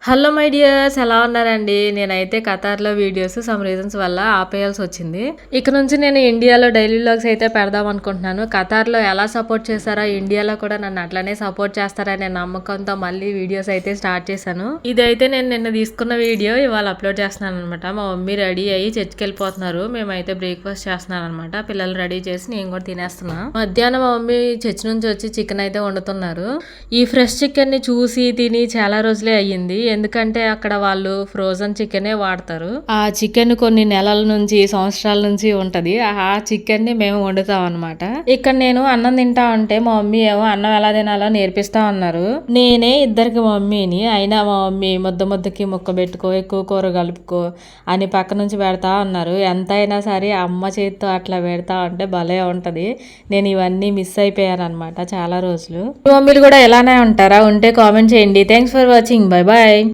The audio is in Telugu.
హలో మై డియర్స్, ఎలా ఉన్నారండి? నేనైతే ఖతార్లో వీడియోస్ సమ్ రీజన్స్ వల్ల ఆపేయాల్సి వచ్చింది. ఇక నుంచి నేను ఇండియాలో డైలీ వ్లాగ్స్ అయితే పెడదాం అనుకుంటున్నాను. ఖతార్లో ఎలా సపోర్ట్ చేశారో ఇండియాలో కూడా నన్ను అట్లనే సపోర్ట్ చేస్తారనే నమ్మకంతో మళ్ళీ వీడియోస్ అయితే స్టార్ట్ చేశాను. ఇదైతే నేను నిన్న తీసుకున్న వీడియో ఇవాళ అప్లోడ్ చేస్తున్నాను అనమాట. మా మమ్మీ రెడీ అయ్యి చర్చికి వెళ్ళిపోతున్నారు. మేమైతే బ్రేక్ఫాస్ట్ చేస్తున్నాను అనమాట. పిల్లలు రెడీ చేసి నేను కూడా తినేస్తున్నా. మధ్యాహ్నం మా మమ్మీ చర్చి నుంచి వచ్చి చికెన్ అయితే వండుతున్నారు. ఈ ఫ్రెష్ చికెన్ ని చూసి తిని చాలా రోజులే అయ్యింది. ఎందుకంటే అక్కడ వాళ్ళు ఫ్రోజన్ చికెనే వాడతారు. ఆ చికెన్ కొన్ని నెలల నుంచి సంవత్సరాల నుంచి ఉంటది. ఆ చికెన్ ని మేము వండుతాం అనమాట. ఇక్కడ నేను అన్నం తింటా ఉంటే మా మమ్మీ ఏమో అన్నం ఎలా తినాలో నేర్పిస్తా ఉన్నారు. నేనే ఇద్దరికి మమ్మీని, అయినా మా మమ్మీ ముద్దకి ముక్క పెట్టుకో, ఎక్కువ కూర కలుపుకో అని పక్క నుంచి పెడతా ఉన్నారు. ఎంతైనా సరే అమ్మ చేతితో అట్లా పెడతా ఉంటే భలే ఉంటది. నేను ఇవన్నీ మిస్ అయిపోయాను అనమాట చాలా రోజులు. మమ్మీలు కూడా ఎలానే ఉంటారా? ఉంటే కామెంట్ చేయండి. Thanks for watching. Bye bye.